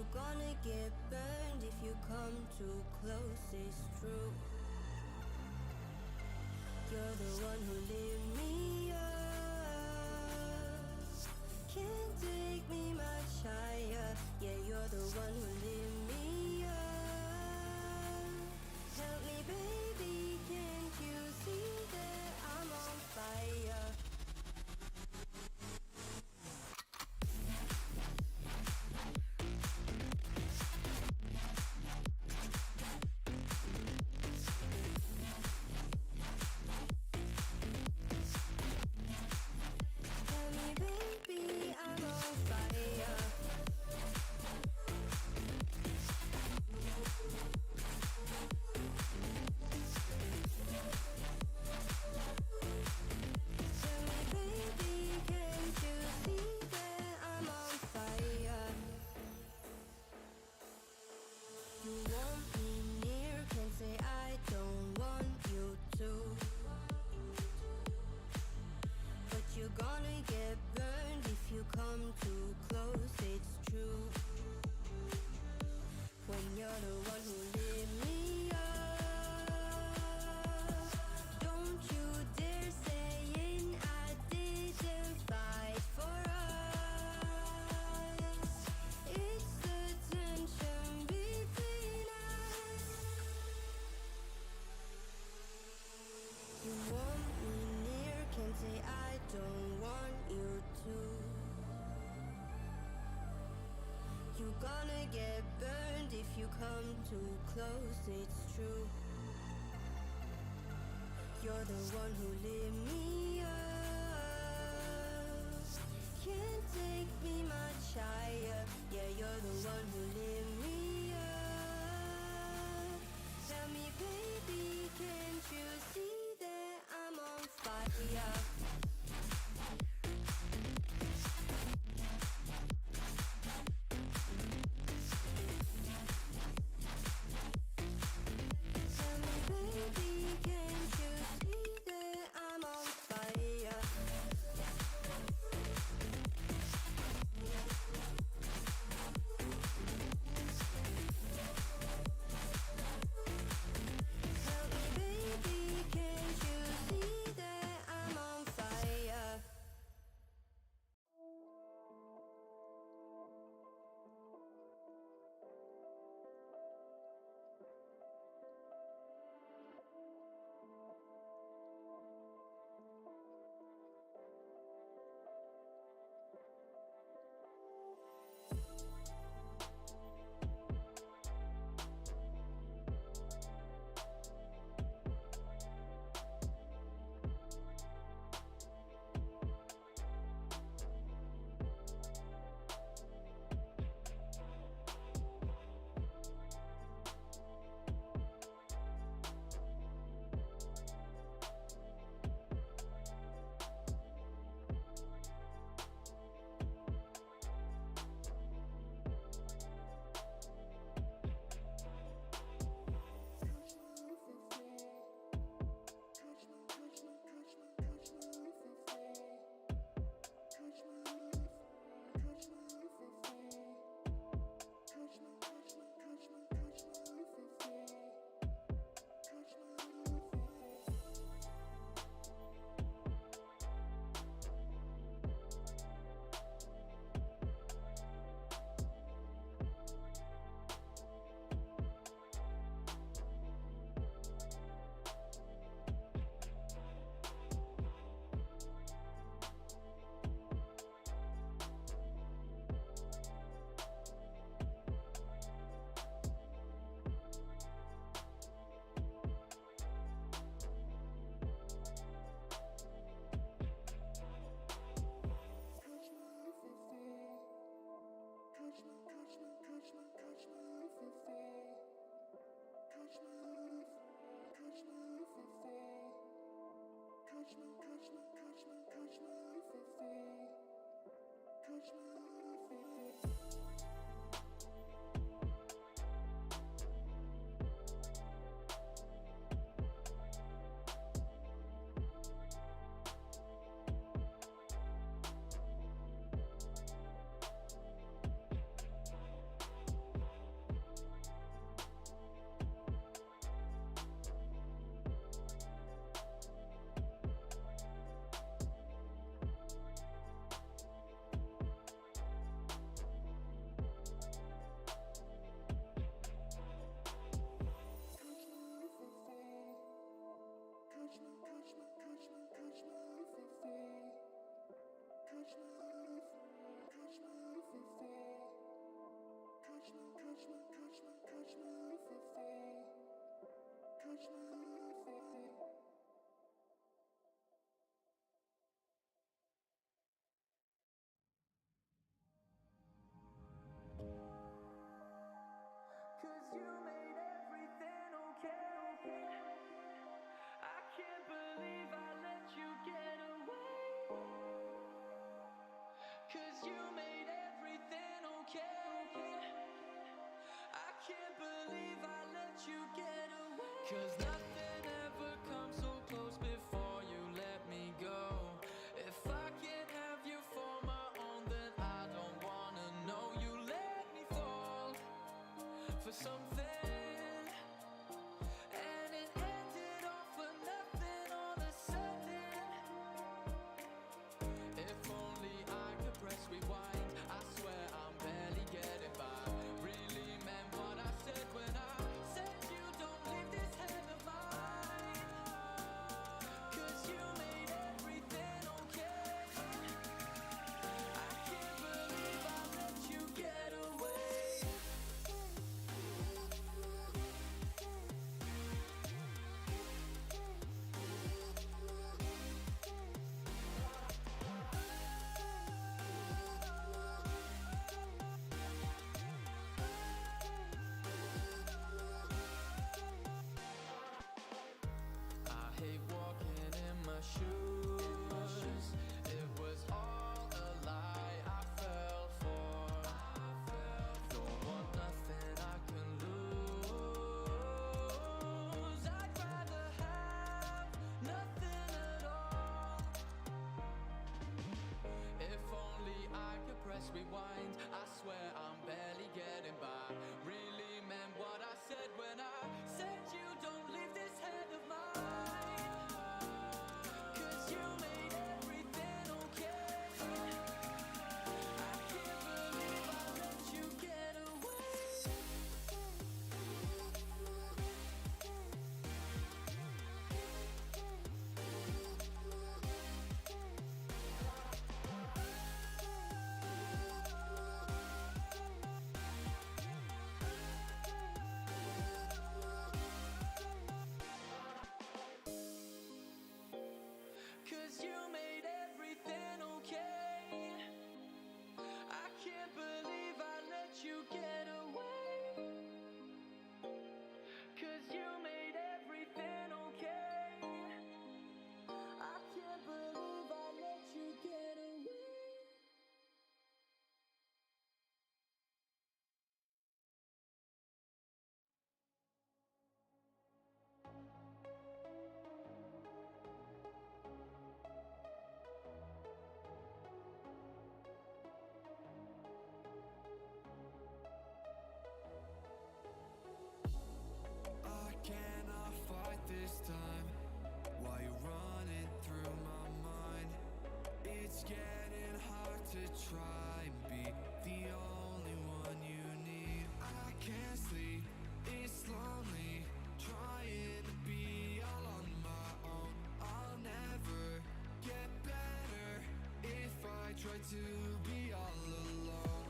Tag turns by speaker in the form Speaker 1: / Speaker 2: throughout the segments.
Speaker 1: You gonna get burned if you come too close, it's true. You're the one who lit me up. Can't take me much higher. Yeah, you're the one who lit me up. Help me, baby, can't you see that I'm on fire? You're the one who lit me up. Can't take me much higher. Yeah, you're the one who lit me up. Tell me, baby, can't you see that I'm on fire?
Speaker 2: 'Cause nothing ever comes so close before you let me go. If I can't have you for my own, then I don't wanna know you let me fall for something. And it ended all for nothing all of a sudden. If only I could press rewind, I swear I'm barely getting by. Really meant what I said when I said you don't leave this head of mine. 'Cause you made everything okay. I can't believe I let you get away. I hate walking in my shoes. It was all a lie I fell for. Don't want nothing I can lose. I'd rather have nothing at all. If only I could press rewind, I swear I'm barely getting by. Really meant what I said when I said you don't leave this head of mine. 'Cause you made everything okay. I can't believe I let you get away. 'Cause you made everything okay. I can't believe I let you get away. 'Cause you made everything okay. I can't believe I let you get away. I cannot fight this time. Why you running through my mind? It's getting hard to try and be the only one you need. I can't sleep, it's lonely, trying to be all on my own. I'll never get better if I try to be all alone.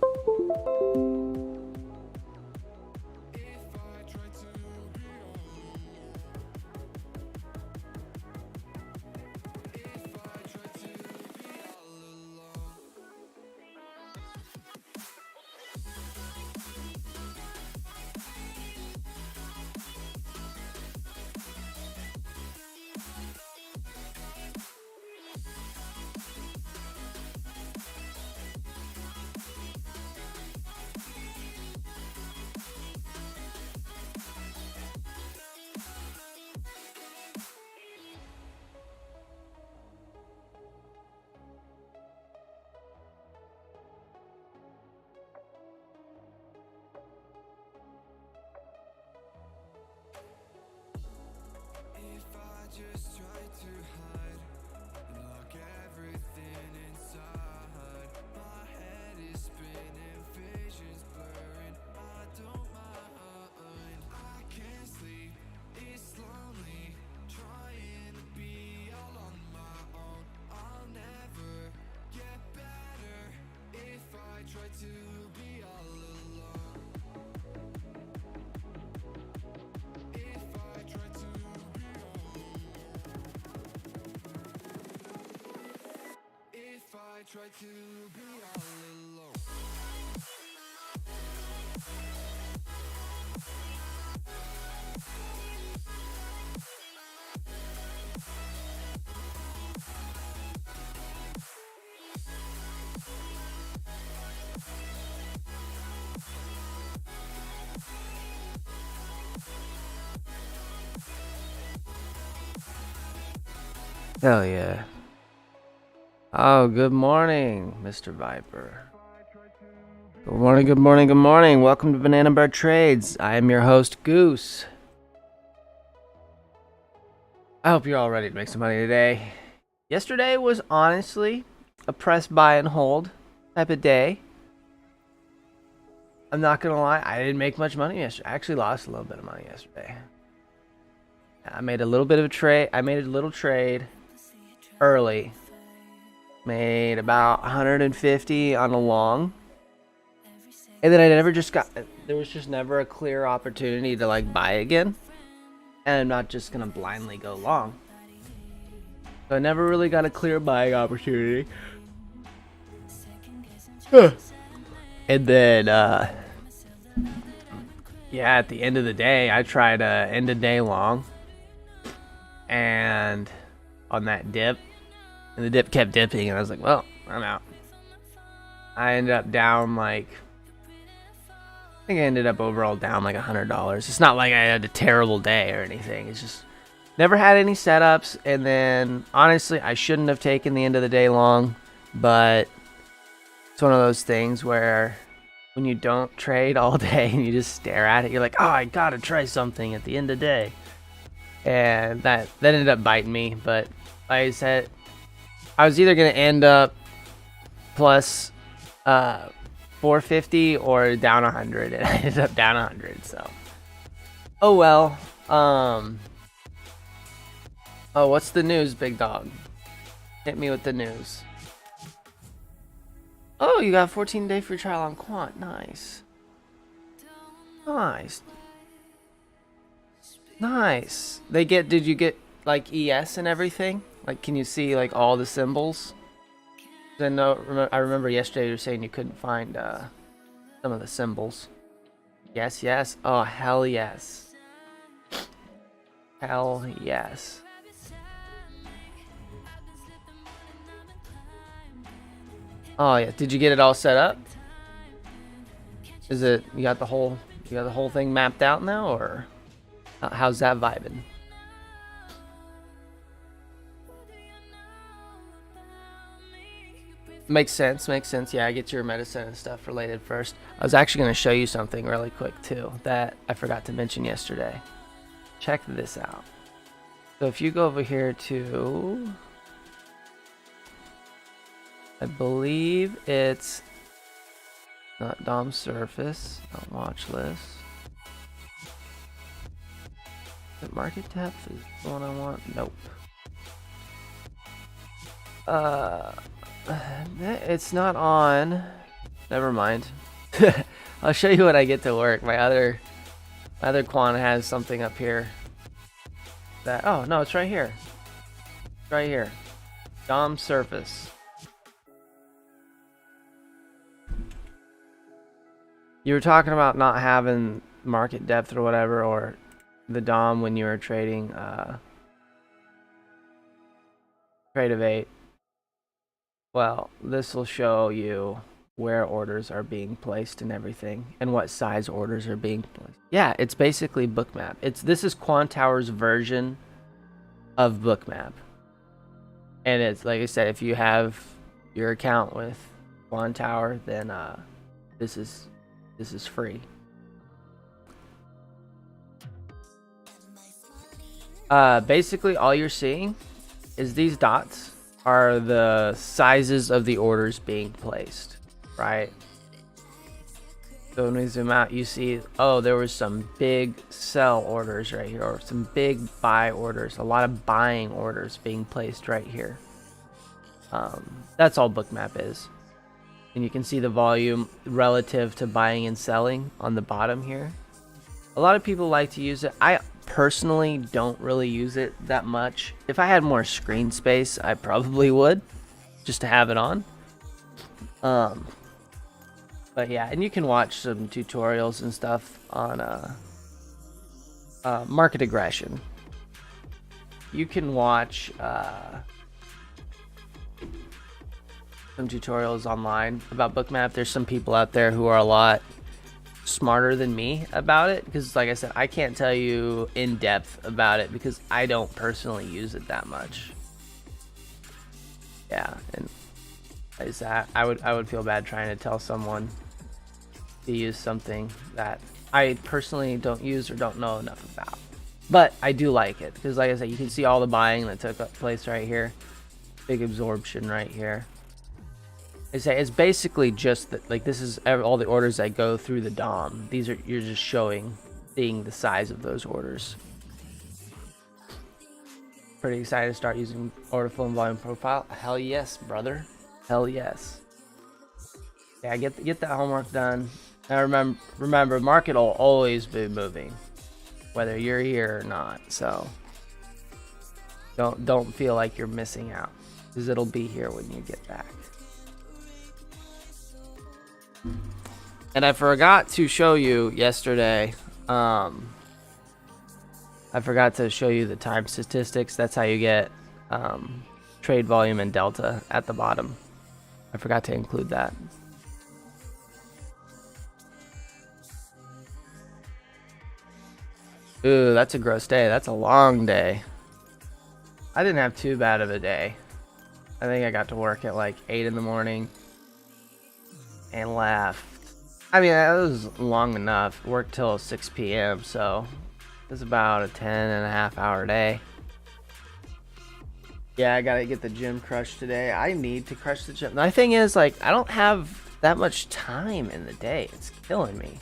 Speaker 2: If I try to be alone. If I try to be all alone. If I just try to hide and lock everything inside, my head is spinning, visions blurring, I don't mind. I can't sleep, it's lonely, trying to be all on my own. I'll never get better if I try to be all alone. If I try to be alone.
Speaker 3: Hell yeah. Oh, good morning, Mr. Viper. Good morning, good morning, good morning. Welcome to Banana Bar Trades. I am your host, Goose. I hope you're all ready to make some money today. Yesterday was honestly a press buy and hold type of day. I'm not gonna lie, I didn't make much money yesterday. I actually lost a little bit of money yesterday. I made a little bit of a trade. I made a little trade early. Made about 150 on a long. And then there was just never a clear opportunity to like buy again. And I'm not just gonna blindly go long. So I never really got a clear buying opportunity. And then, yeah, at the end of the day, I tried to end a day long. And on that dip, and the dip kept dipping, and I was like, well, I'm out. I ended up down like, I think I ended up overall down like $100. It's not like I had a terrible day or anything. It's just never had any setups. And then honestly, I shouldn't have taken the end of the day long, but it's one of those things where when you don't trade all day and you just stare at it, you're like, oh, I gotta try something at the end of the day. And that ended up biting me. But like I said, I was either gonna end up plus 450 or down 100, and I ended up down 100. So, oh well. Oh, what's the news, big dog? Hit me with the news. Oh, you got a 14-day free trial on Quant. Nice. Nice. Nice. Did you get like ES and everything? Like, can you see like all the symbols? I remember yesterday you were saying you couldn't find some of the symbols. Yes, yes. Oh, hell yes. Hell yes. Oh yeah. Did you get it all set up? Is it you got the whole thing mapped out now, or how's that vibing? Makes sense. Yeah, I get your medicine and stuff related first. I was actually going to show you something really quick too that I forgot to mention yesterday. Check this out. So if you go over here to, I believe it's not DOM surface, not watch list. The market depth is the one I want. Nope. It's not on. Never mind. I'll show you when I get to work. My other quant has something up here. That oh no, it's right here. Right here. DOM surface. You were talking about not having market depth or whatever, or the DOM when you were trading trade of 8. Well, this will show you where orders are being placed and everything, and what size orders are being placed. Yeah, it's basically Bookmap. This is Quantower's version of Bookmap, and it's like I said, if you have your account with Quantower, then this is free. Basically, all you're seeing is these dots are the sizes of the orders being placed, right? So when we zoom out, you see, oh, there was some big sell orders right here, or some big buy orders, a lot of buying orders being placed right here. That's all Bookmap is. And you can see the volume relative to buying and selling on the bottom here. A lot of people like to use it. I personally don't really use it that much. If I had more screen space, I probably would, just to have it on. But yeah, and you can watch some tutorials and stuff on market aggression. You can watch some tutorials online about Bookmap. There's some people out there who are a lot smarter than me about it, because like I said, I can't tell you in depth about it because I don't personally use it that much. Yeah, and is that I would feel bad trying to tell someone to use something that I personally don't use or don't know enough about. But I do like it because, like I said, you can see all the buying that took place right here. Big absorption right here. I say it's basically just that, like, this is all the orders that go through the DOM. These are, you're just seeing the size of those orders. Pretty excited to start using order flow and volume profile. Hell yes, brother. Hell yes. Yeah, get that homework done. Now remember, market will always be moving, whether you're here or not. So don't feel like you're missing out, because it'll be here when you get back. And I forgot to show you yesterday. I forgot to show you the time statistics. That's how you get trade volume and delta at the bottom. I forgot to include that. Ooh, that's a gross day. That's a long day. I didn't have too bad of a day. I think I got to work at like 8 in the morning and left. I mean, that was long enough. Worked till 6 p.m. So it was about a 10.5-hour day. Yeah, I gotta get the gym crushed today. I need to crush the gym. The thing is, like, I don't have that much time in the day. It's killing me.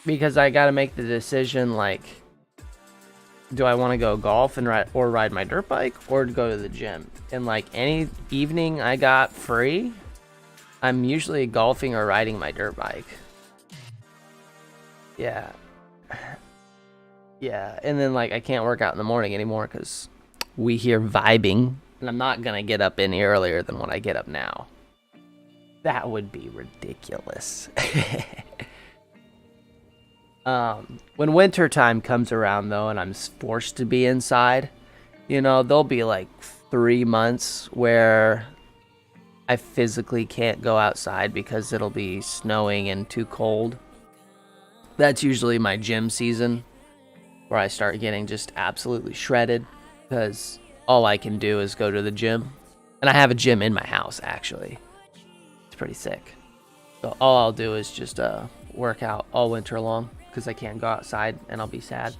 Speaker 3: Because I gotta make the decision, like, do I want to go golf and ride my dirt bike, or to go to the gym? And like any evening I got free, I'm usually golfing or riding my dirt bike. Yeah. Yeah, and then like I can't work out in the morning anymore because we here vibing, and I'm not gonna get up any earlier than what I get up now. That would be ridiculous. When winter time comes around though, and I'm forced to be inside, you know, there'll be like 3 months where I physically can't go outside because it'll be snowing and too cold. That's usually my gym season, where I start getting just absolutely shredded because all I can do is go to the gym. And I have a gym in my house, actually. It's pretty sick. So all I'll do is just work out all winter long because I can't go outside and I'll be sad.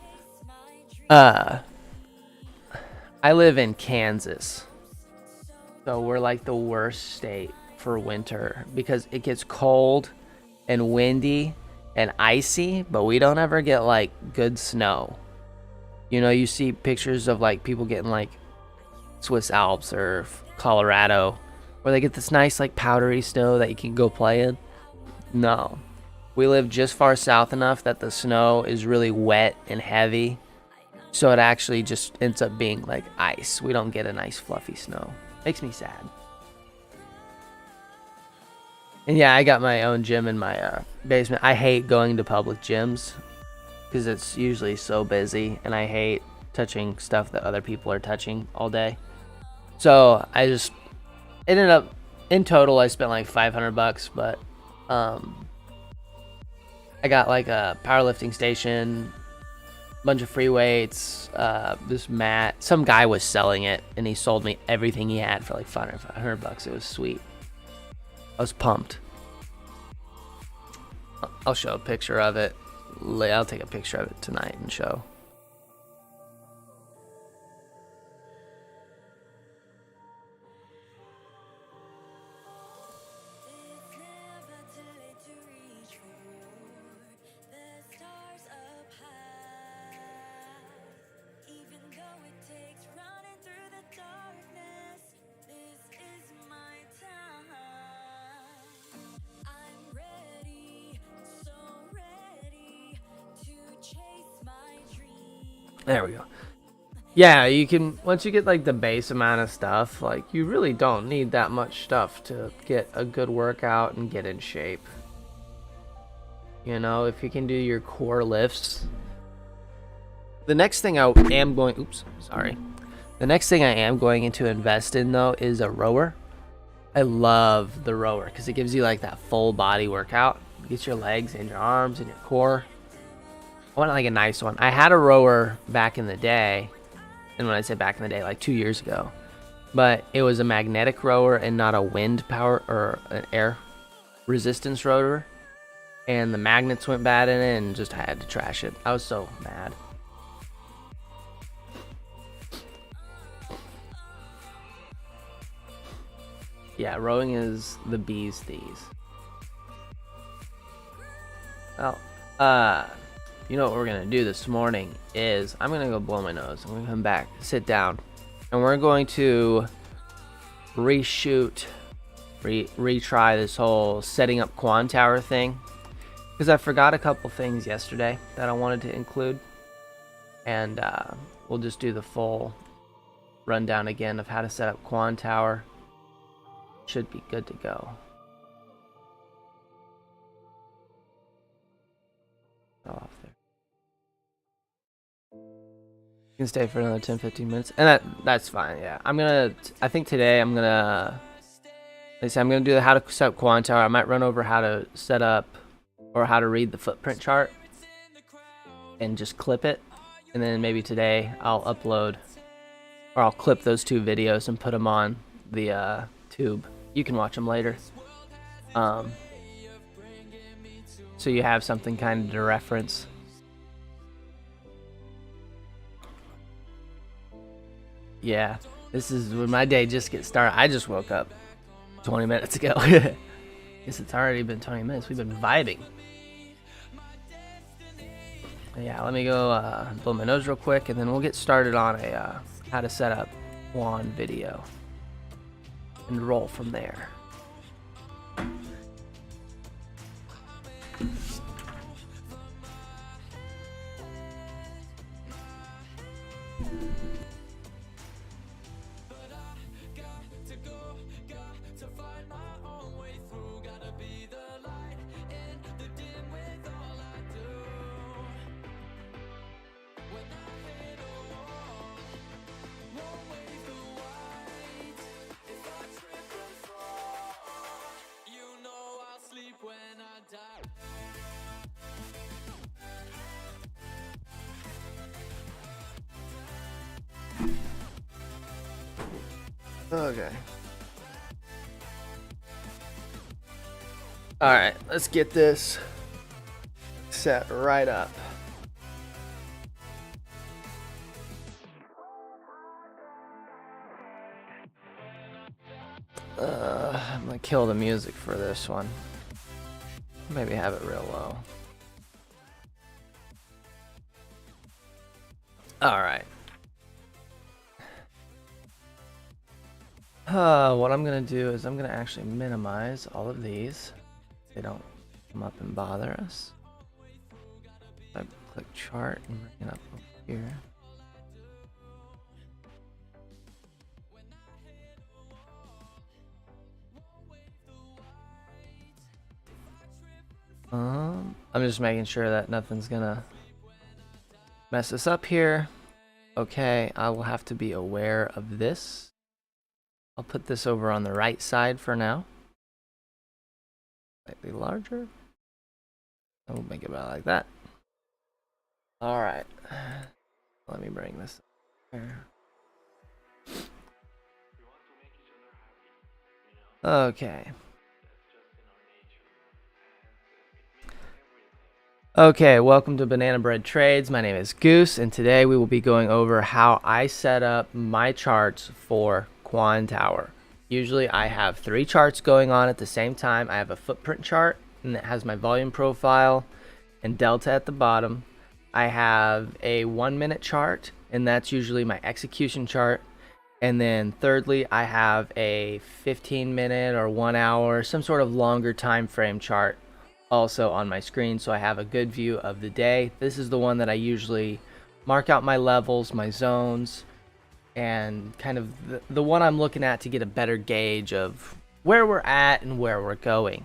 Speaker 3: I live in Kansas. So we're like the worst state for winter because it gets cold and windy and icy, but we don't ever get like good snow. You know, you see pictures of like people getting like Swiss Alps or Colorado where they get this nice like powdery snow that you can go play in. No. We live just far south enough that the snow is really wet and heavy, so it actually just ends up being like ice. We don't get a nice fluffy snow. Makes me sad. And yeah, I got my own gym in my basement. I hate going to public gyms because it's usually so busy, and I hate touching stuff that other people are touching all day. So I just ended up, in total, I spent like $500, but I got like a powerlifting station, bunch of free weights, this mat. Some guy was selling it, and he sold me everything he had for like $500. It was sweet. I was pumped. I'll show a picture of it. I'll take a picture of it tonight and show. There we go. Yeah, you can, once you get like the base amount of stuff, like you really don't need that much stuff to get a good workout and get in shape. You know, if you can do your core lifts. The next thing I am going, The next thing I am going to invest in though is a rower. I love the rower because it gives you like that full body workout. It gets your legs and your arms and your core. I want like a nice one. I had a rower back in the day, and when I say back in the day, like 2 years ago, but it was a magnetic rower and not a wind power or an air resistance rotor. And the magnets went bad in it and just had to trash it. I was so mad. Yeah, rowing is the bee's knees. Well, you know what we're gonna do this morning is I'm gonna go blow my nose. I'm gonna come back, sit down, and we're going to retry this whole setting up Quan Tower thing, because I forgot a couple things yesterday that I wanted to include, and we'll just do the full rundown again of how to set up Quan Tower. Should be good to go. Off there. You can stay for another 10-15 minutes, and that's fine. Yeah, I think today I'm gonna do how to set up Quan Tower. I might run over how to set up or how to read the footprint chart and just clip it, and then maybe today I'll upload or I'll clip those 2 videos and put them on the tube. You can watch them later, so you have something kind of to reference. Yeah, this is when my day just gets started. I just woke up 20 minutes ago. Guess it's already been 20 minutes. We've been vibing. Yeah, let me go blow my nose real quick, and then we'll get started on a how to set up Quan video and roll from there. Okay. Alright, let's get this set right up. I'm gonna kill the music for this one. Maybe have it real low. Alright. What I'm gonna do is I'm gonna actually minimize all of these. They don't come up and bother us. I click chart and bring it up over here. I'm just making sure that nothing's gonna mess us up here. Okay, I will have to be aware of this. I'll put this over on the right side for now. Slightly larger. I will make it about like that. Alright. Let me bring this up here. Okay. Okay, welcome to Banana Bread Trades. My name is Goose, and today we will be going over how I set up my charts for Quan Tower. Usually I have 3 charts going on at the same time. I have a footprint chart, and it has my volume profile and delta at the bottom. I have a 1-minute chart, and that's usually my execution chart. And then thirdly, I have a 15-minute or 1 hour, some sort of longer time frame chart also on my screen, so I have a good view of the day. This is the one that I usually mark out my levels, my zones, and kind of the one I'm looking at to get a better gauge of where we're at and where we're going.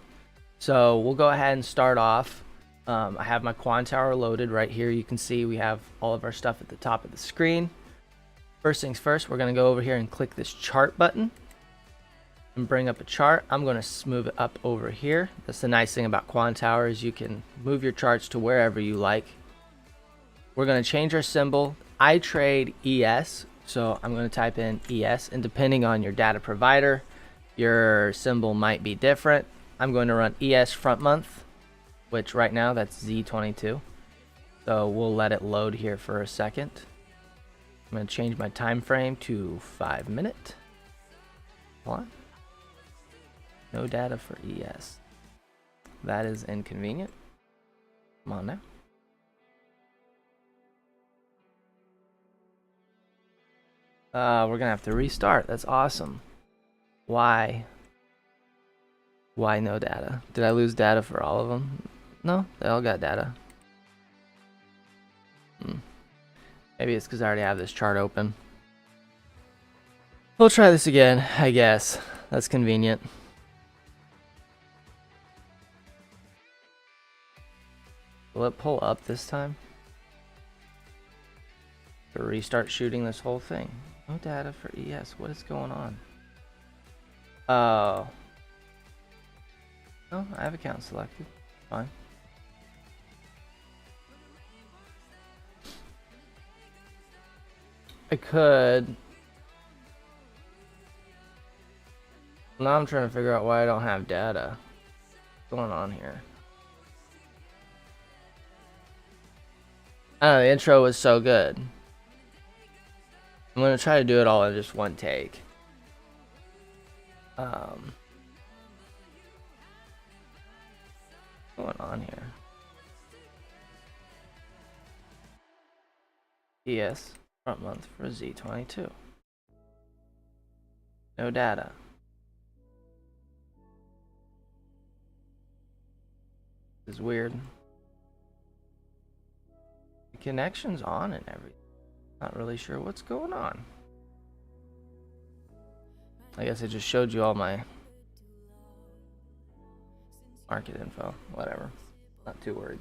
Speaker 3: So we'll go ahead and start off. I have my Quan Tower loaded right here. You can see we have all of our stuff at the top of the screen. First things first, we're going to go over here and click this chart button and bring up a chart. I'm going to move it up over here. That's the nice thing about Quan Tower is you can move your charts to wherever you like. We're going to change our symbol. I trade ES, So I'm going to type in ES, and depending on your data provider, your symbol might be different. I'm going to run ES front month, which right now that's Z22. So we'll let it load here for a second. I'm going to change my time frame to 5 minute. Hold on. No data for ES. That is inconvenient. Come on now. We're gonna have to restart. That's awesome. Why? Why no data? Did I lose data for all of them? No, they all got data. Maybe it's because I already have this chart open. We'll try this again, I guess. That's convenient. Will it pull up this time? To restart shooting this whole thing. No data for ES. What is going on? Oh. No, I have account selected. Fine. I could. Now I'm trying to figure out why I don't have data. What's going on here? I don't know, the intro was so good. I'm gonna try to do it all in just one take. What's going on here? ES front month for Z22. No data. This is weird. The connection's on and everything. Not really sure what's going on. I guess I just showed you all my market info. Whatever. Not too worried.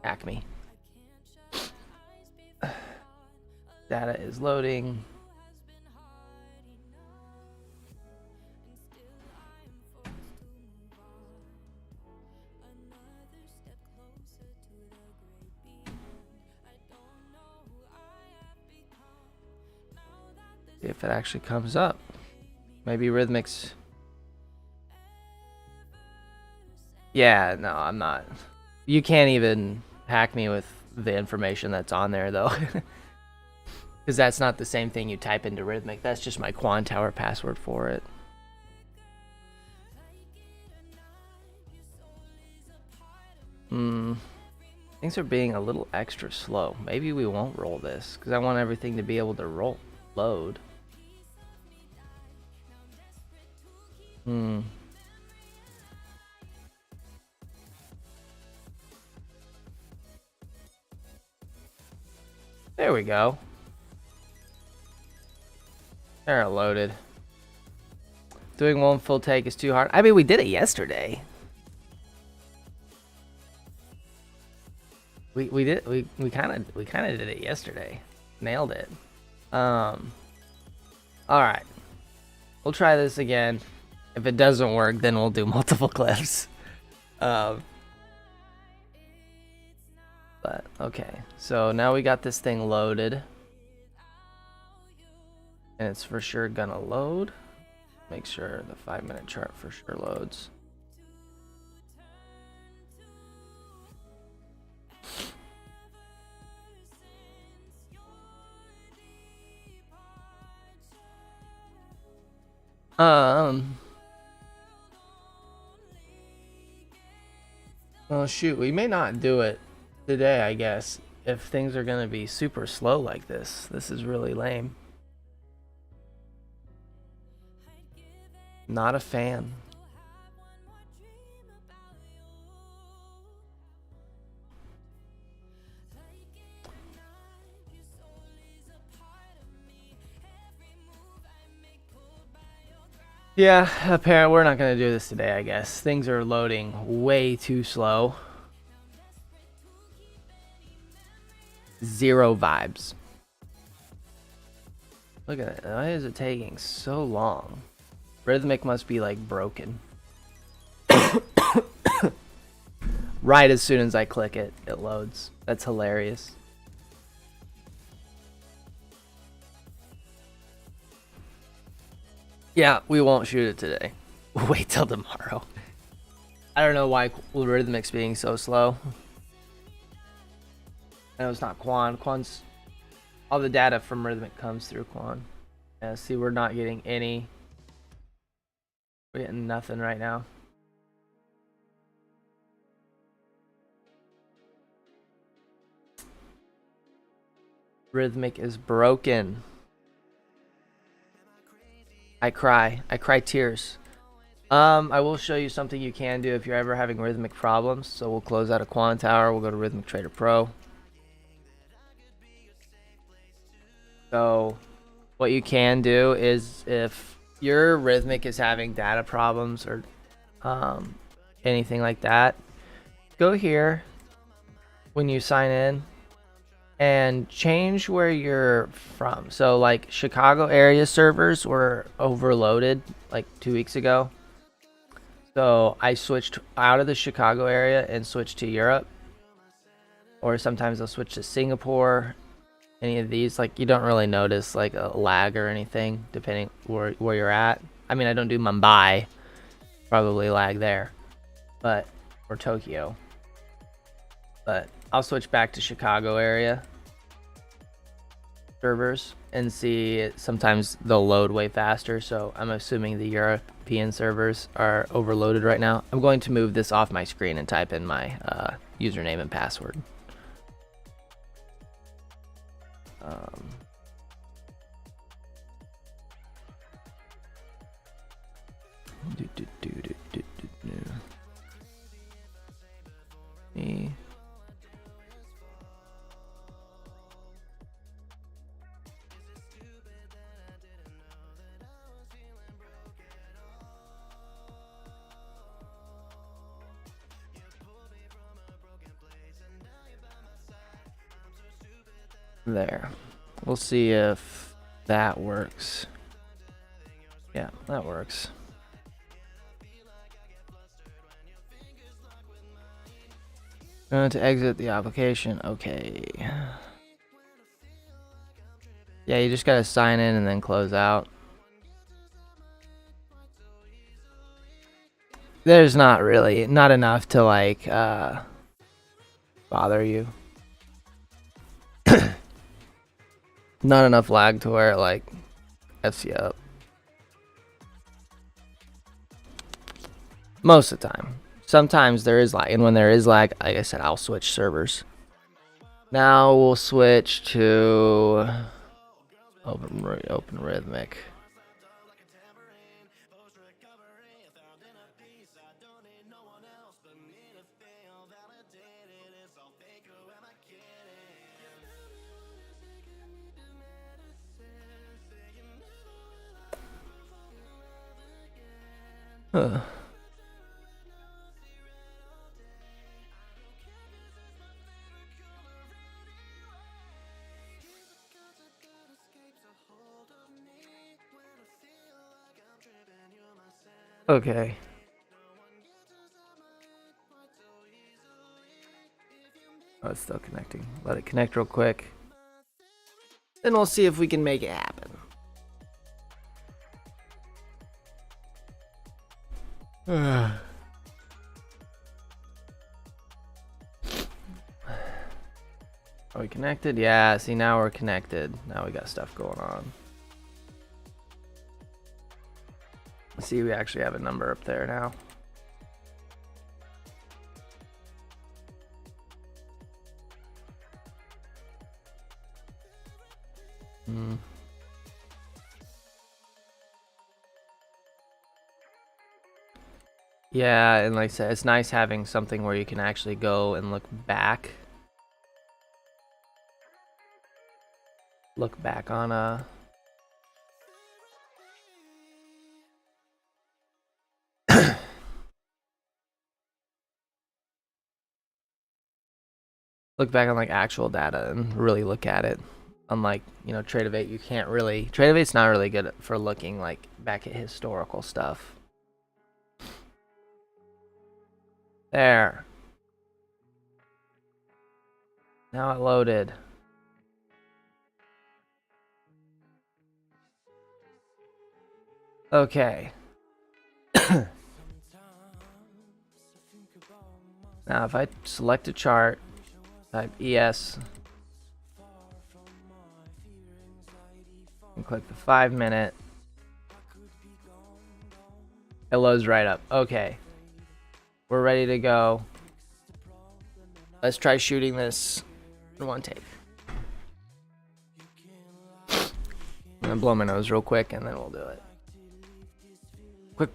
Speaker 3: Hack me. Data is loading. See if it actually comes up. Maybe Rhythmic's. Yeah, no, I'm not. You can't even hack me with the information that's on there, though. Because that's not the same thing you type into Rhythmic. That's just my Quan Tower password for it. Things are being a little extra slow. Maybe we won't roll this, because I want everything to be able to load. There we go. They're loaded. Doing one full take is too hard. I mean, we did it yesterday. We kind of did it yesterday. Nailed it. All right. We'll try this again. If it doesn't work, then we'll do multiple clips. But okay. So now we got this thing loaded. And it's for sure gonna load. Make sure the 5-minute chart for sure loads. Well, shoot, we may not do it today, I guess, if things are gonna be super slow like this. This is really lame. Not a fan. Yeah, apparently we're not gonna do this today, I guess. Things are loading way too slow. Zero vibes. Look at it. Why is it taking so long? Rhythmic must be like broken. Right as soon as I click it, it loads. That's hilarious. Yeah, we won't shoot it today. We'll wait till tomorrow. I don't know why Rhythmic's being so slow. I know it's not Quan. Quan's all the data from Rhythmic comes through Quan. Yeah, see, we're not getting any. We're getting nothing right now. Rhythmic is broken. I cry. I cry tears. I will show you something you can do if you're ever having Rhythmic problems. So we'll close out a Quan Tower. We'll go to Rhythmic Trader Pro. So what you can do is if your Rhythmic is having data problems or anything like that, go here when you sign in and change where you're from. So like Chicago area servers were overloaded like 2 weeks ago. So I switched out of the Chicago area and switched to Europe. Or sometimes I'll switch to Singapore. Any of these, like, you don't really notice like a lag or anything depending where you're at. I mean, I don't do Mumbai, probably lag there, but or Tokyo. But I'll switch back to Chicago area servers and see sometimes they'll load way faster. So I'm assuming the European servers are overloaded right now. I'm going to move this off my screen and type in my username and password. Me. There. We'll see if that works. Yeah, that works. Going to exit the application. Okay. Yeah, you just gotta sign in and then close out. There's not enough to like bother you. Not enough lag to where it like F's you up. Most of the time. Sometimes there is lag, and when there is lag, like I said, I'll switch servers. Now we'll switch to open Rhythmic. Huh. Okay. Oh, it's still connecting. Let it connect real quick. Then we'll see if we can make it happen. Are we connected? Yeah, see, now we're connected. Now we got stuff going on. Let's see, we actually have a number up there now. Yeah, and like I said, it's nice having something where you can actually go and look back. Look back on look back on like actual data and really look at it. Unlike, you know, Trade-O-Vate, you can't really. Trade-O-Vate's not really good for looking like back at historical stuff. There. Now it loaded. Okay. Now if I select a chart, type ES, and click the 5-minute, it loads right up. Okay, we're ready to go. Let's try shooting this in one take. I'm gonna blow my nose real quick and then we'll do it. Quick.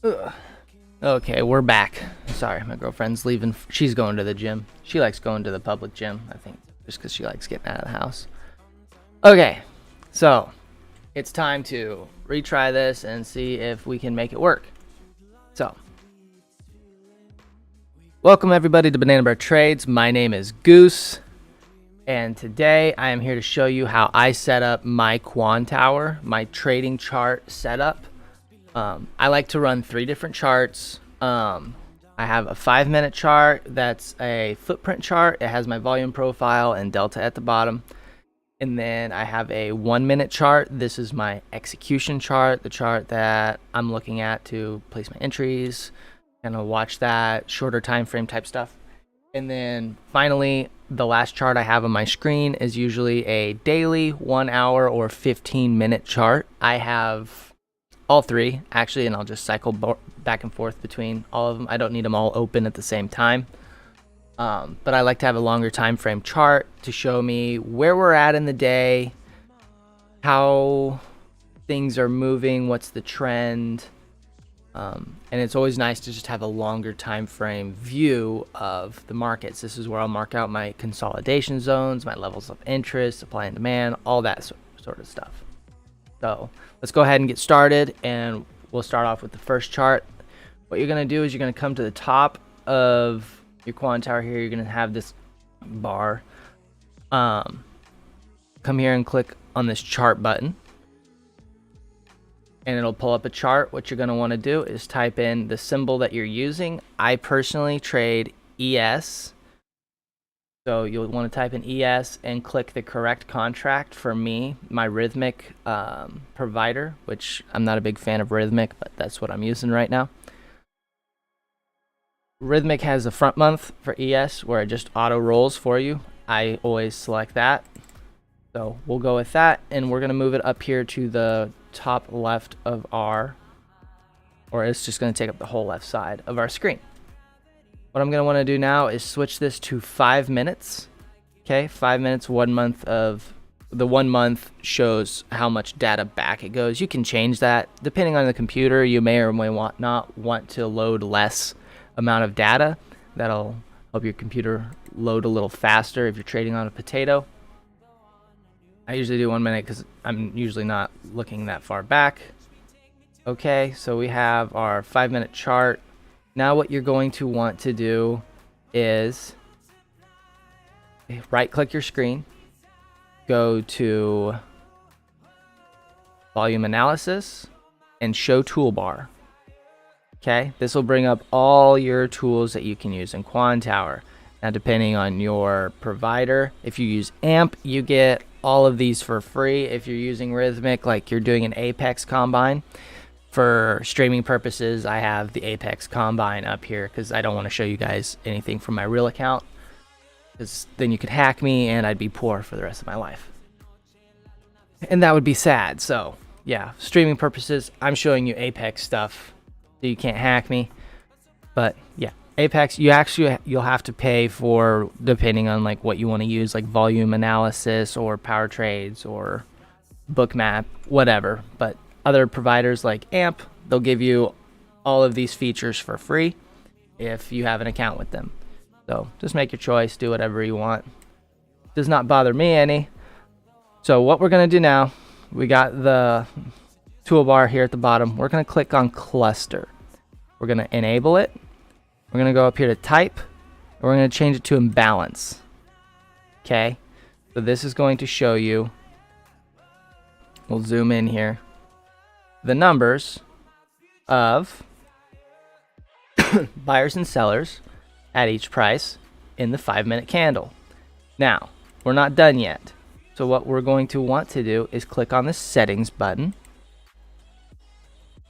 Speaker 3: Ugh. Okay, we're back. Sorry, my girlfriend's leaving. She's going to the gym. She likes going to the public gym, I think, just because she likes getting out of the house. Okay, so it's time to retry this and see if we can make it work. So, welcome everybody to Banana Bar Trades. My name is Goose, and today I am here to show you how I set up my Quan Tower, my trading chart setup. I like to run 3 different charts. I have a 5-minute chart that's a footprint chart. It has my volume profile and delta at the bottom. And then I have a 1-minute chart. This is my execution chart, the chart that I'm looking at to place my entries, kind of watch that, shorter time frame type stuff. And then finally, the last chart I have on my screen is usually a daily 1-hour or 15-minute chart. I have all 3 actually, and I'll just cycle back and forth between all of them. I don't need them all open at the same time. But I like to have a longer time frame chart to show me where we're at in the day, how things are moving, what's the trend. And it's always nice to just have a longer time frame view of the markets. This is where I'll mark out my consolidation zones, my levels of interest, supply and demand, all that sort of stuff. So let's go ahead and get started, and we'll start off with the first chart. What you're going to do is you're going to come to the top of your Quan Tower here. You're going to have this bar. Come here and click on this chart button, and it'll pull up a chart. What you're going to want to do is type in the symbol that you're using. I personally trade ES. So you'll want to type in ES and click the correct contract. For me, my Rhythmic provider, which I'm not a big fan of Rhythmic, but that's what I'm using right now. Rhythmic has a front month for ES where it just auto rolls for you. I always select that. So we'll go with that, and we're going to move it up here to the top left of or it's just going to take up the whole left side of our screen. What I'm going to want to do now is switch this to 5 minutes. Okay, 5 minutes, 1 month of the 1 month shows how much data back it goes. You can change that depending on the computer. You may or may not want to load less amount of data. That'll help your computer load a little faster if you're trading on a potato. I usually do 1 minute because I'm usually not looking that far back. Okay, so we have our 5-minute chart. Now what you're going to want to do is right click your screen, go to volume analysis and show toolbar. Okay, this will bring up all your tools that you can use in Quan Tower. Now depending on your provider, if you use AMP, you get all of these for free if you're using Rhythmic, like you're doing an Apex combine. For streaming purposes, I have the Apex combine up here because I don't want to show you guys anything from my real account, because then you could hack me and I'd be poor for the rest of my life. And that would be sad. So yeah, streaming purposes, I'm showing you Apex stuff so you can't hack me. But yeah, Apex, you'll have to pay for, depending on like what you want to use, like volume analysis or power trades or bookmap, whatever. But other providers like AMP, they'll give you all of these features for free if you have an account with them. So just make your choice, do whatever you want. Does not bother me any. So what we're going to do now, we got the toolbar here at the bottom. We're going to click on cluster. We're going to enable it. We're going to go up here to type. And we're going to change it to imbalance. Okay. So this is going to show you, we'll zoom in here, the numbers of buyers and sellers at each price in the 5-minute candle. Now, we're not done yet. So what we're going to want to do is click on the settings button.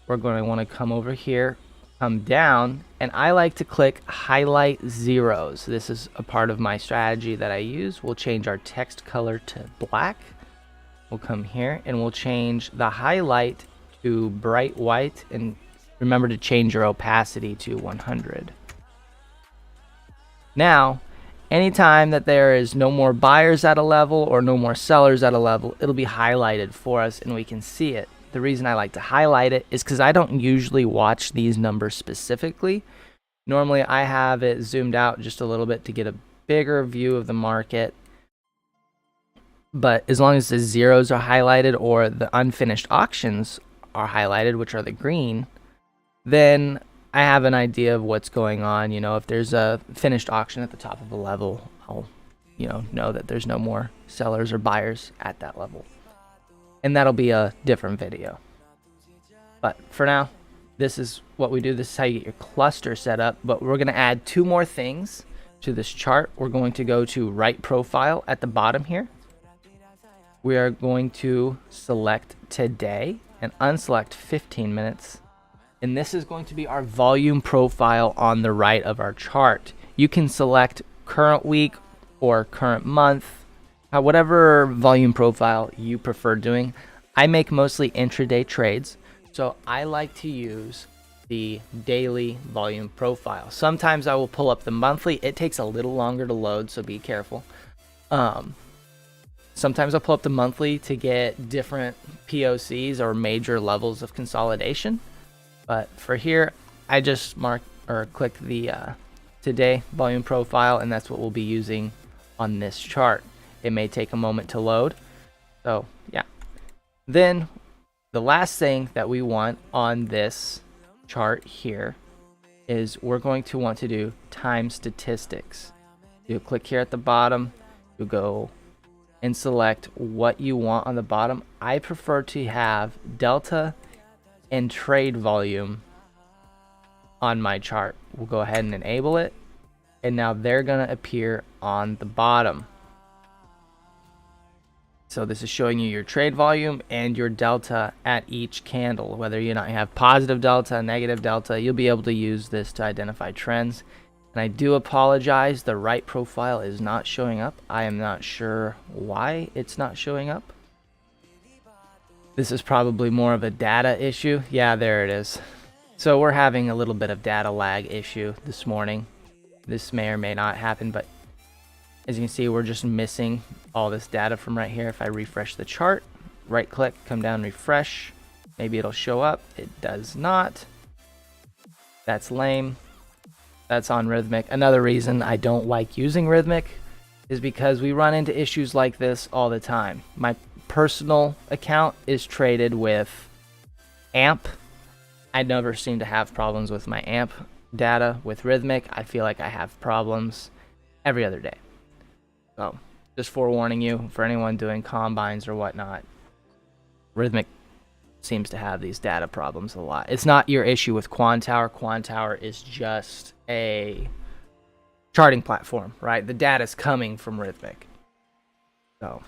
Speaker 3: We're going to want to come over here, come down, and I like to click highlight zeros. This is a part of my strategy that I use. We'll change our text color to black. We'll come here and we'll change the highlight to bright white, and remember to change your opacity to 100. Now, anytime that there is no more buyers at a level or no more sellers at a level, it'll be highlighted for us and we can see it. The reason I like to highlight it is because I don't usually watch these numbers specifically. Normally I have it zoomed out just a little bit to get a bigger view of the market. But as long as the zeros are highlighted or the unfinished auctions are highlighted, which are the green, then I have an idea of what's going on. You know, if there's a finished auction at the top of a level, I'll, know that there's no more sellers or buyers at that level. And that'll be a different video. But for now, this is what we do. This is how you get your cluster set up. But we're going to add 2 more things to this chart. We're going to go to right profile at the bottom here. We are going to select today and unselect 15 minutes. And this is going to be our volume profile on the right of our chart. You can select current week or current month, whatever volume profile you prefer doing. I make mostly intraday trades, so I like to use the daily volume profile. Sometimes I will pull up the monthly. It takes a little longer to load, so be careful. Sometimes I'll pull up the monthly to get different POCs or major levels of consolidation. But for here, I just click the today volume profile, and that's what we'll be using on this chart. It may take a moment to load. So yeah. Then the last thing that we want on this chart here is we're going to want to do time statistics. You'll click here at the bottom. You'll go and select what you want on the bottom. I prefer to have delta and trade volume on my chart. We'll go ahead and enable it, and now they're gonna appear on the bottom. So this is showing you your trade volume and your delta at each candle. Whether you have positive delta, negative delta, you'll be able to use this to identify trends. And I do apologize, the right profile is not showing up. I am not sure why it's not showing up. This is probably more of a data issue. Yeah, there it is. So we're having a little bit of data lag issue this morning. This may or may not happen, but as you can see, we're just missing all this data from right here. If I refresh the chart, right click, come down, refresh, maybe it'll show up. It does not. That's lame. That's on Rhythmic. Another reason I don't like using Rhythmic is because we run into issues like this all the time. My personal account is traded with AMP. I never seem to have problems with my AMP data. With Rhythmic, I feel like I have problems every other day. So just forewarning you, for anyone doing combines or whatnot, Rhythmic seems to have these data problems a lot. It's not your issue with Quantower. Quantower is just a charting platform, right? The data is coming from Rhythmic. So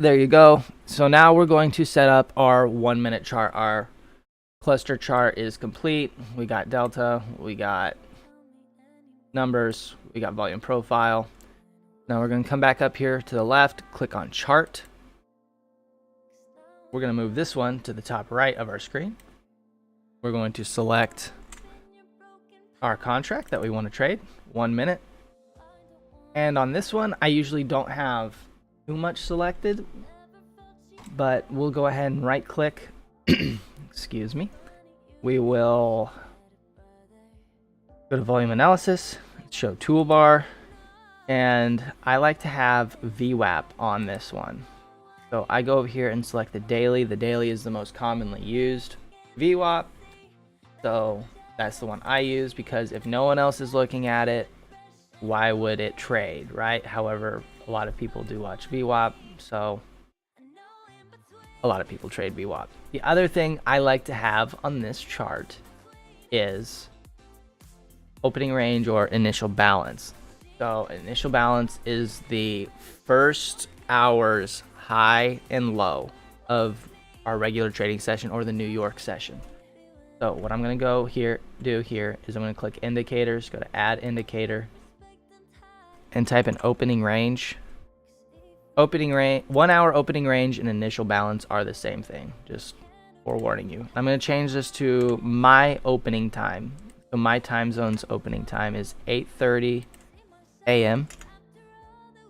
Speaker 3: There you go. So now we're going to set up our 1 minute chart. Our cluster chart is complete. We got delta, we got numbers, we got volume profile. Now we're going to come back up here to the left, click on chart. We're going to move this one to the top right of our screen. We're going to select our contract that we want to trade, 1 minute. And on this one, I usually don't have too much selected, but we'll go ahead and right click. Excuse me. We will go to volume analysis, show toolbar, and I like to have VWAP on this one. So I go over here and select the daily. The daily is the most commonly used VWAP. So that's the one I use, because if no one else is looking at it, why would it trade, right? However, a lot of people do watch VWAP, so a lot of people trade VWAP. The other thing I like to have on this chart is opening range or initial balance. So initial balance is the first hour's high and low of our regular trading session or the New York session. So what I'm going to do here is I'm going to click indicators, go to add indicator, and type in opening range. Opening range, 1 hour opening range and initial balance are the same thing, just forewarning you. I'm going to change this to my opening time. So my time zone's opening time is 8:30 a.m.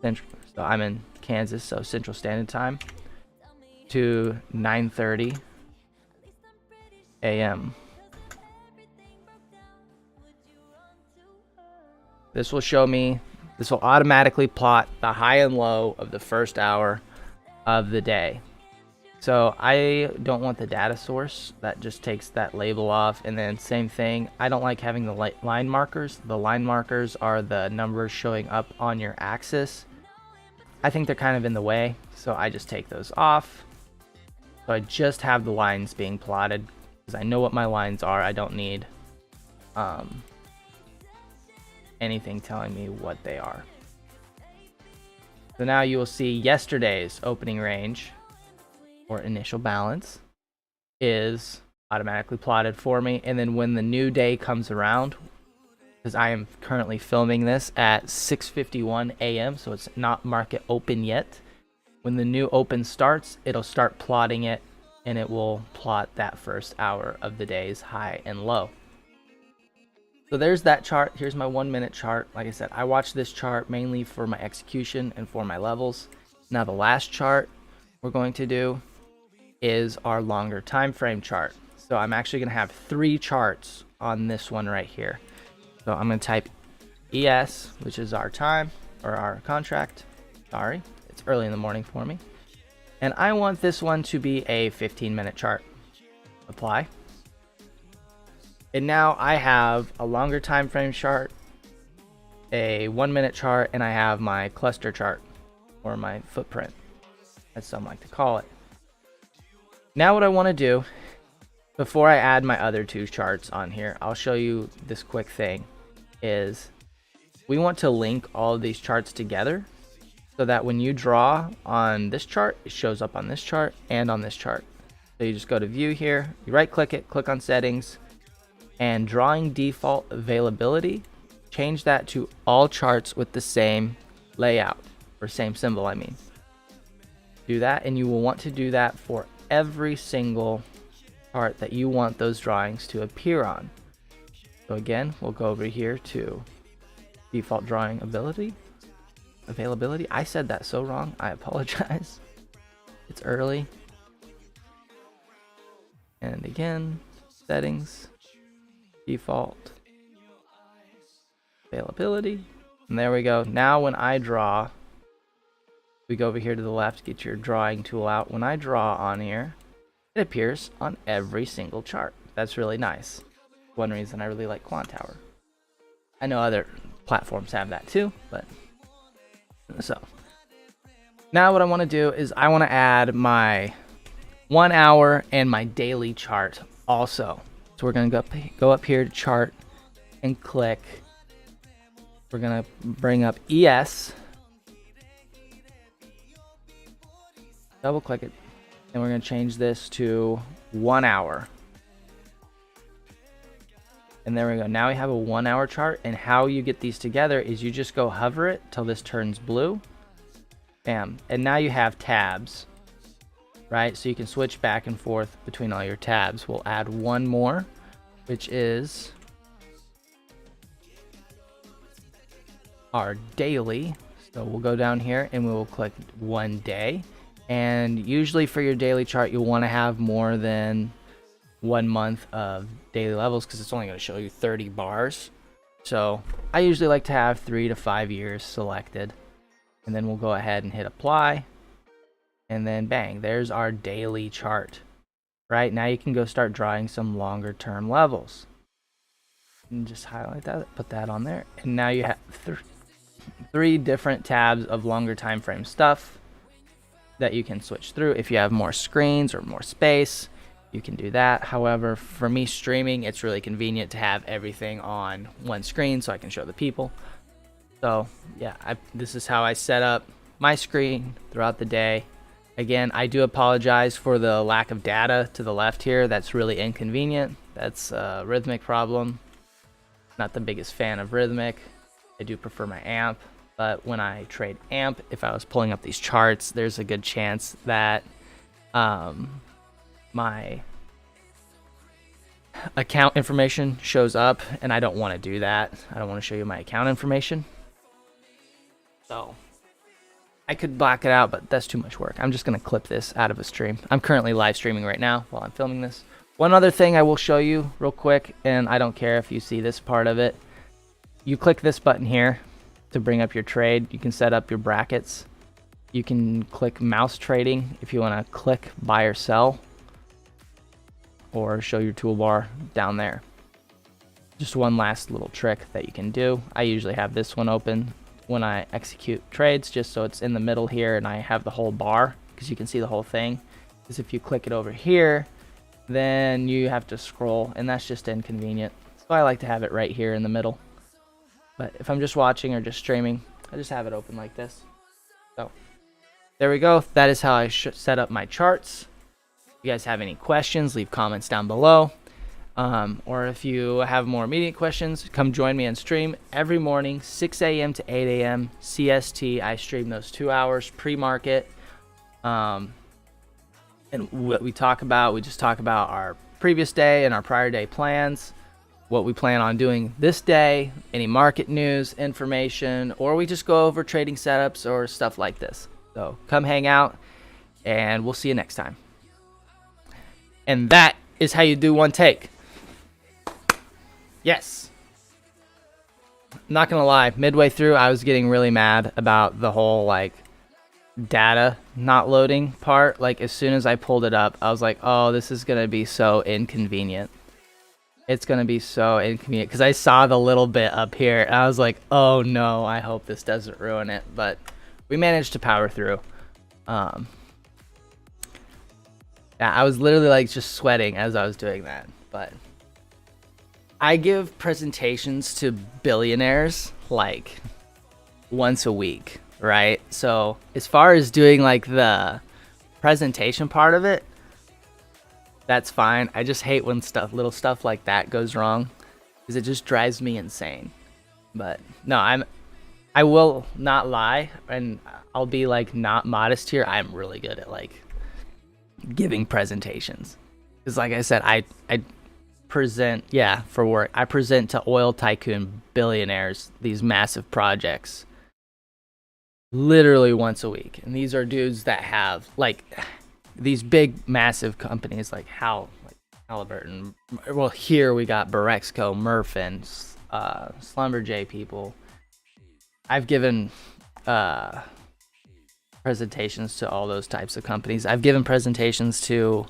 Speaker 3: Central. So I'm in Kansas, so Central Standard Time, to 9:30 a.m. This will show me, this will automatically plot the high and low of the first hour of the day. So I don't want the data source, that just takes that label off. And then same thing, I don't like having the line markers. The line markers are the numbers showing up on your axis. I think they're kind of in the way, so I just take those off. So I just have the lines being plotted because I know what my lines are. I don't need anything telling me what they are. So now you will see yesterday's opening range or initial balance is automatically plotted for me. And then when the new day comes around, because I am currently filming this at 6:51 a.m., so it's not market open yet. When the new open starts, it'll start plotting it, and it will plot that first hour of the day's high and low. So there's that chart. Here's my 1 minute chart. Like I said, I watch this chart mainly for my execution and for my levels. Now the last chart we're going to do is our longer time frame chart. So I'm actually going to have 3 charts on this one right here. So I'm going to type ES, which is our time or our contract. Sorry, it's early in the morning for me. And I want this one to be a 15-minute chart. Apply. And now I have a longer time frame chart, a 1 minute chart, and I have my cluster chart or my footprint, as some like to call it. Now what I want to do, before I add my other 2 charts on here, I'll show you this quick thing, is we want to link all of these charts together so that when you draw on this chart, it shows up on this chart and on this chart. So you just go to view here, you right click it, click on settings, and drawing default availability, change that to all charts with the same layout, or same symbol, I mean. Do that, and you will want to do that for every single chart that you want those drawings to appear on. So again, we'll go over here to default drawing availability. I said that so wrong, I apologize. It's early. And again, settings, default availability, and there we go. Now when I draw, we go over here to the left, get your drawing tool out. When I draw on here, it appears on every single chart. That's really nice. One reason I really like Quant Tower. I know other platforms have that too, but so now what I want to do is I want to add my 1 hour and my daily chart also. So we're going to go up here to chart and click. We're going to bring up ES. double click it, and we're going to change this to 1 hour. And there we go. Now we have a 1 hour chart, and how you get these together is you just go hover it till this turns blue. Bam. And now you have tabs, right? So you can switch back and forth between all your tabs. We'll add one more, which is our daily. So we'll go down here and we will click 1 day. And usually for your daily chart, you'll want to have more than 1 month of daily levels because it's only going to show you 30 bars. So I usually like to have 3 to 5 years selected. And then we'll go ahead and hit apply. And then bang, there's our daily chart. Right now you can go start drawing some longer term levels. And just highlight that, put that on there. And now you have three different tabs of longer time frame stuff that you can switch through. If you have more screens or more space, you can do that. However, for me streaming, it's really convenient to have everything on one screen so I can show the people. So yeah, this is how I set up my screen throughout the day. Again, I do apologize for the lack of data to the left here. That's really inconvenient. That's a Rhythmic problem. Not the biggest fan of Rhythmic. I do prefer my AMP, but when I trade AMP, if I was pulling up these charts, there's a good chance that my account information shows up, and I don't want to do that. I don't want to show you my account information. So I could block it out, but that's too much work. I'm just going to clip this out of a stream. I'm currently live streaming right now while I'm filming this. One other thing I will show you real quick, and I don't care if you see this part of it. You click this button here to bring up your trade. You can set up your brackets. You can click mouse trading if you want to click buy or sell, or show your toolbar down there. Just one last little trick that you can do. I usually have this one open when I execute trades, just so it's in the middle here and I have the whole bar because you can see the whole thing. Because if you click it over here, then you have to scroll, and that's just inconvenient. So I like to have it right here in the middle. But if I'm just watching or just streaming, I just have it open like this. So there we go. That is how I set up my charts. If you guys have any questions, leave comments down below. Or if you have more immediate questions, come join me on stream every morning, 6 a.m. to 8 a.m. CST. I stream those 2 hours pre-market. And what we talk about, we just talk about our previous day and our prior day plans, what we plan on doing this day, any market news, information, or we just go over trading setups or stuff like this. So come hang out, and we'll see you next time. And that is how you do one take. Yes. Not gonna lie, midway through I was getting really mad about the whole like data not loading part. Like as soon as I pulled it up, I was like, oh, this is gonna be so inconvenient. It's gonna be so inconvenient because I saw the little bit up here and I was like, oh no, I hope this doesn't ruin it. But we managed to power through. Yeah, I was literally like just sweating as I was doing that. But I give presentations to billionaires like once a week, right? So as far as doing like the presentation part of it, that's fine. I just hate when little stuff like that goes wrong because it just drives me insane. But no, I will not lie, and I'll be like not modest here. I'm really good at like giving presentations because like I said, I present, yeah, for work. I present to oil tycoon billionaires these massive projects literally once a week. And these are dudes that have like these big massive companies like Halliburton. Well, here we got Barexco, Murfin, Slumberjay people. I've given presentations to all those types of companies. I've given presentations to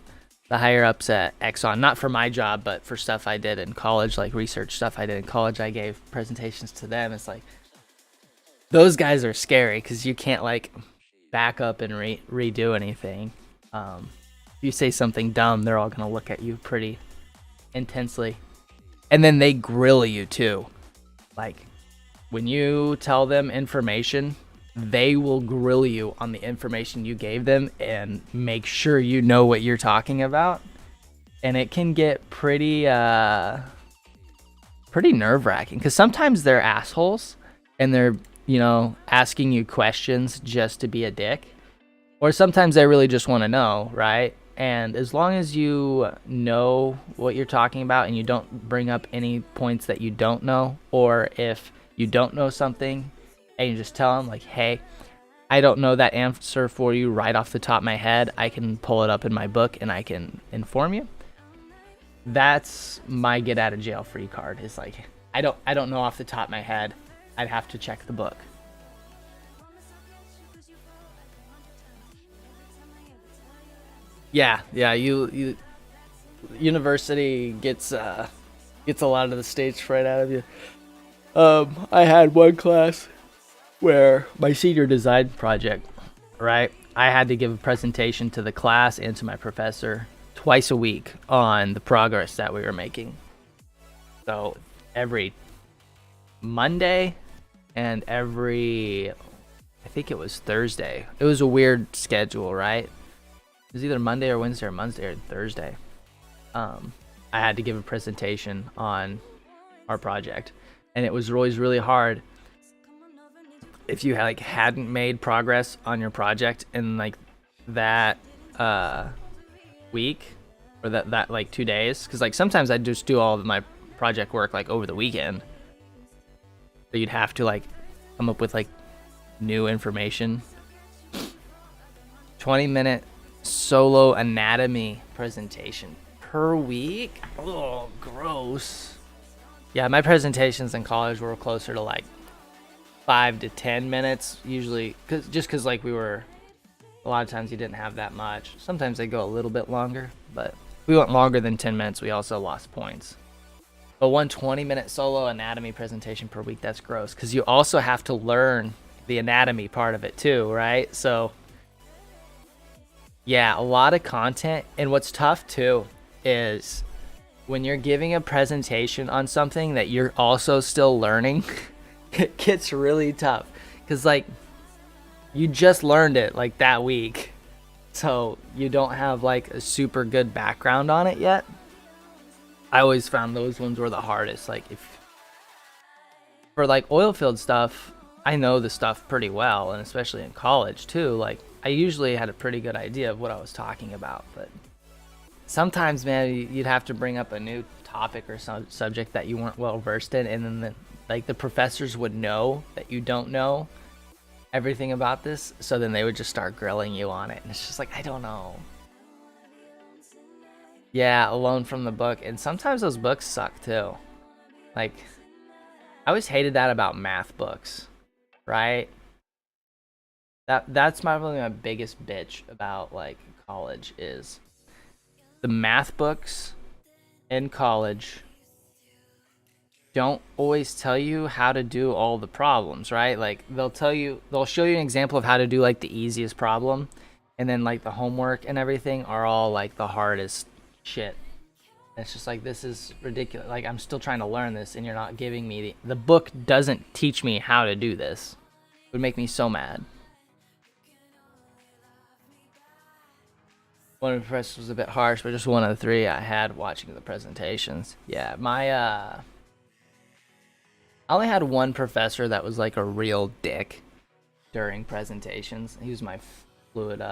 Speaker 3: the higher ups at Exxon, not for my job, but for stuff I did in college, like research stuff I did in college. I gave presentations to them. It's like, those guys are scary because you can't like back up and redo anything. If you say something dumb, they're all going to look at you pretty intensely. And then they grill you too. Like when you tell them information they will grill you on the information you gave them and make sure you know what you're talking about. And it can get pretty nerve-wracking, because sometimes they're assholes and they're, asking you questions just to be a dick, or sometimes they really just want to know, right? And as long as you know what you're talking about and you don't bring up any points that you don't know, or if you don't know something and you just tell them like, hey, I don't know that answer for you right off the top of my head, I can pull it up in my book and I can inform you. That's my get out of jail free card. It's like, I don't know off the top of my head, I'd have to check the book. Yeah, you university gets a lot of the stage fright out of you. I had one class where my senior design project, right? I had to give a presentation to the class and to my professor twice a week on the progress that we were making. So every Monday and every, I think it was Thursday. It was a weird schedule, right? It was either Monday or Wednesday or Monday or Thursday. I had to give a presentation on our project, and it was always really hard if you hadn't made progress on your project in that week, or that 2 days, because sometimes I'd just do all of my project work over the weekend, so you'd have to come up with new information. 20-minute solo anatomy presentation per week. Oh, gross. Yeah, my presentations in college were closer to 5 to 10 minutes usually, because we were, a lot of times you didn't have that much. Sometimes they go a little bit longer, but if we went longer than 10 minutes, we also lost points. But one 20-minute solo anatomy presentation per week, that's gross, because you also have to learn the anatomy part of it too, right? So yeah, a lot of content. And what's tough too is when you're giving a presentation on something that you're also still learning, it gets really tough, because you just learned it that week, so you don't have a super good background on it yet. I always found those ones were the hardest. If for oil field stuff, I know the stuff pretty well, and especially in college too, I usually had a pretty good idea of what I was talking about. But sometimes, man, you'd have to bring up a new topic or some subject that you weren't well versed in, and then the professors would know that you don't know everything about this, so then they would just start grilling you on it, and it's just I don't know. Yeah, alone from the book. And sometimes those books suck too. I always hated that about math books, right? That's probably my biggest bitch about college, is the math books in college don't always tell you how to do all the problems, right? They'll show you an example of how to do the easiest problem, and then the homework and everything are all the hardest shit. And it's just this is ridiculous. I'm still trying to learn this, and you're not giving me the book doesn't teach me how to do this. It would make me so mad. One of the professors was a bit harsh, but just one of the three I had watching the presentations. Yeah, I only had one professor that was a real dick during presentations. He was my fluid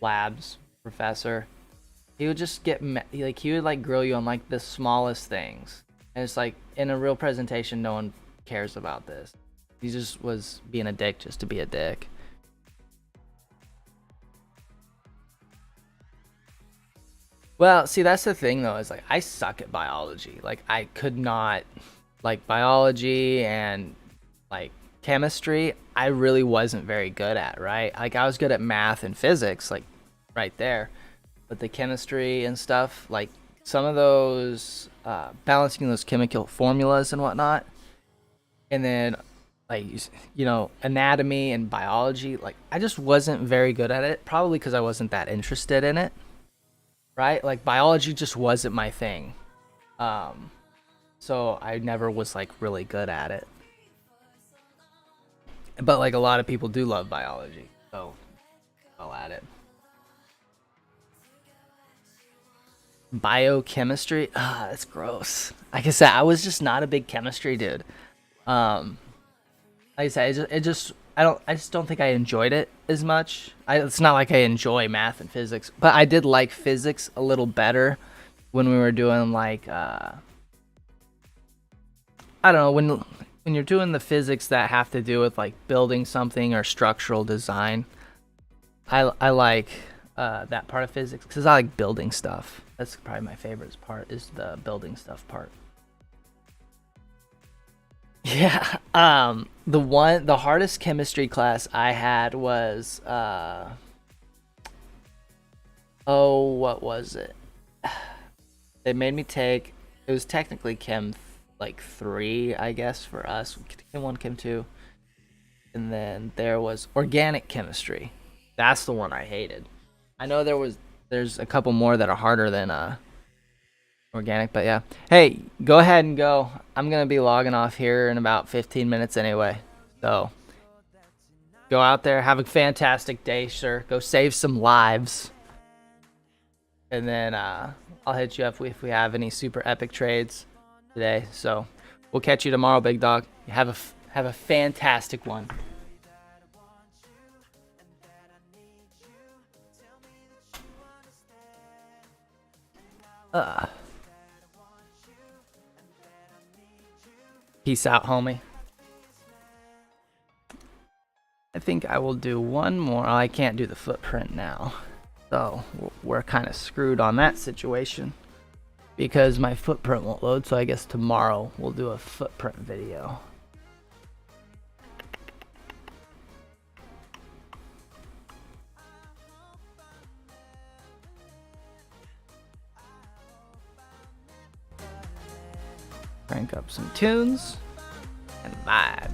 Speaker 3: labs professor. He would just get he would grill you on the smallest things, and it's in a real presentation, no one cares about this. He just was being a dick just to be a dick. Well, see, that's the thing though, is I suck at biology. I could not, biology and chemistry, I really wasn't very good at, right? I was good at math and physics, right there. But the chemistry and stuff, some of those, balancing those chemical formulas and whatnot, and then, anatomy and biology, I just wasn't very good at it, probably because I wasn't that interested in it, right? Biology just wasn't my thing. So I never was, really good at it. But like a lot of people do love biology, so I'll add it. Biochemistry, that's gross. Like I said, I was just not a big chemistry dude. Like I said, I just don't think I enjoyed it as much. It's not like I enjoy math and physics, but I did like physics a little better when we were doing like I don't know, when you're doing the physics that have to do with like building something or structural design. I like that part of physics because I like building stuff. That's probably my favorite part, is the building stuff part. Yeah. The hardest chemistry class I had was what was it? They made me take, it was technically Chem like 3, I guess, for us. Chem 1, Chem 2. And then there was organic chemistry. That's the one I hated. I know there's a couple more that are harder than organic, but yeah. Hey, go ahead and go. I'm gonna be logging off here in about 15 minutes anyway. So go out there, have a fantastic day, sir. Go save some lives. And then I'll hit you up if we have any super epic trades today. So we'll catch you tomorrow, big dog. Have a fantastic one. Peace out, homie. I think I will do one more. Oh, I can't do the footprint now. So we're kind of screwed on that situation because my footprint won't load. So I guess tomorrow we'll do a footprint video. Crank up some tunes and vibe.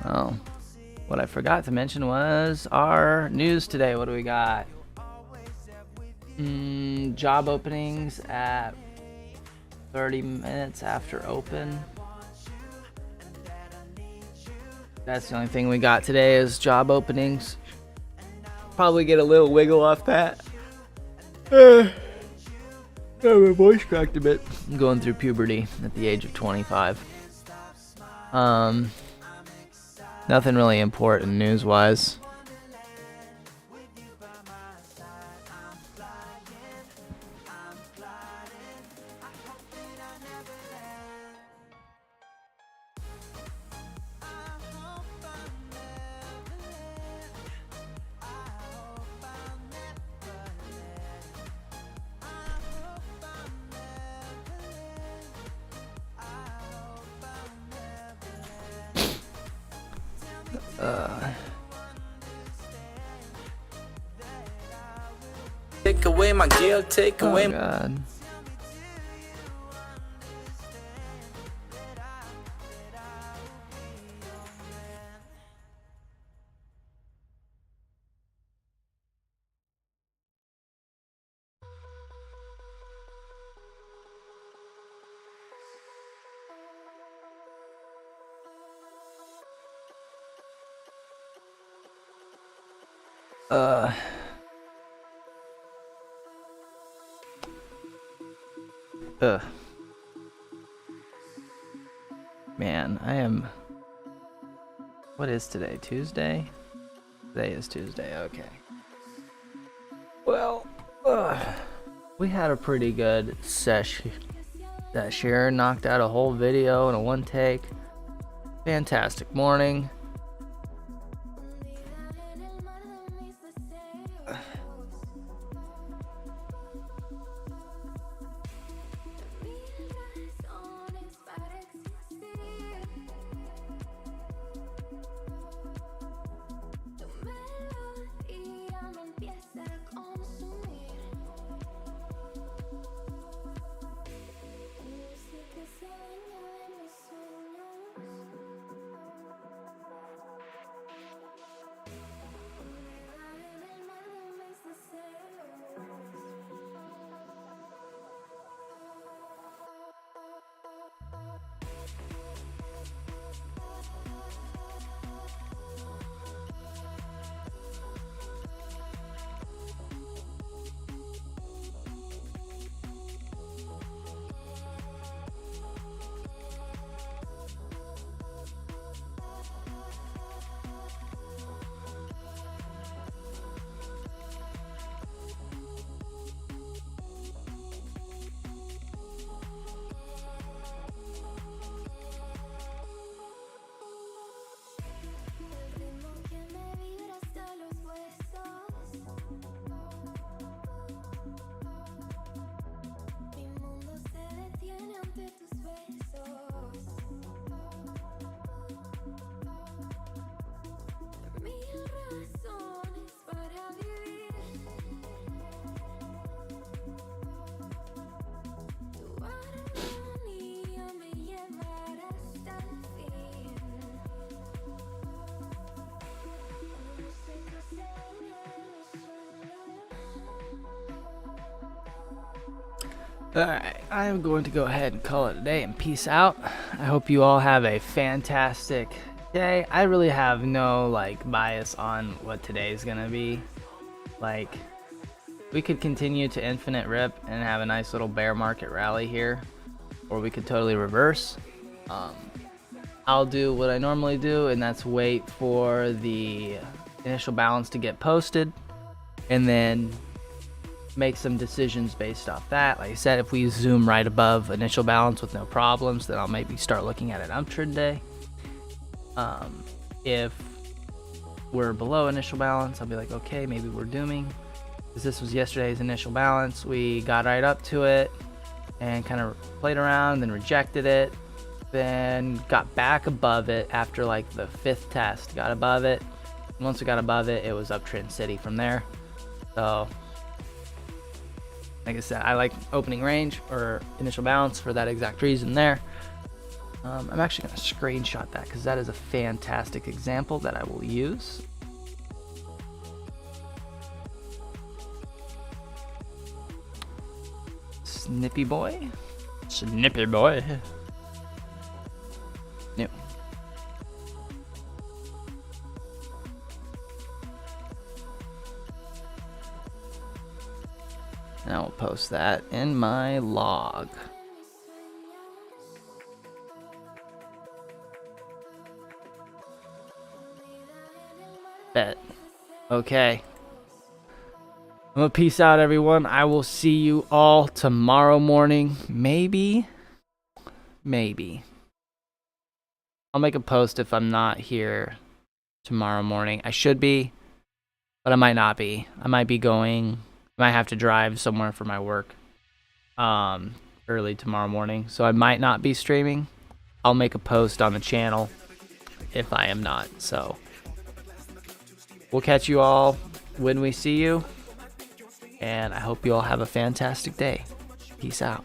Speaker 3: Oh, what I forgot to mention was our news today. What do we got? Job openings at 30 minutes after open. That's the only thing we got today is job openings. Probably get a little wiggle off that. My voice cracked a bit. I'm going through puberty at the age of 25. Nothing really important news-wise.
Speaker 4: Take away my guilt, take away
Speaker 3: Oh God. Man, I am. What is today? Tuesday? Today is Tuesday, okay. Well, we had a pretty good sesh here. Knocked out a whole video in a one take. Fantastic morning. Alright, I am going to go ahead and call it a day and peace out. I hope you all have a fantastic day. I really have no bias on what today is gonna be. Like, we could continue to infinite rip and have a nice little bear market rally here, or we could totally reverse. I'll do what I normally do, and that's wait for the initial balance to get posted and then make some decisions based off that. Like I said, if we zoom right above initial balance with no problems, then I'll maybe start looking at an uptrend day. If we're below initial balance, I'll be like, okay, maybe we're dooming, because this was yesterday's initial balance. We got right up to it and kind of played around, then rejected it, then got back above it after like the 5th test. Got above it. Once we got above it, it was uptrend city from there. So like I said, I like opening range or initial balance for that exact reason there. I'm actually going to screenshot that because that is a fantastic example that I will use. Snippy boy. Snippy boy. New. And I will post that in my log. Bet. Okay. I'm gonna peace out, everyone. I will see you all tomorrow morning. Maybe. I'll make a post if I'm not here tomorrow morning. I should be, but I might not be. I might have to drive somewhere for my work early tomorrow morning, so I might not be streaming. I'll make a post on the channel if I am not. So we'll catch you all when we see you, and I hope you all have a fantastic day. Peace out.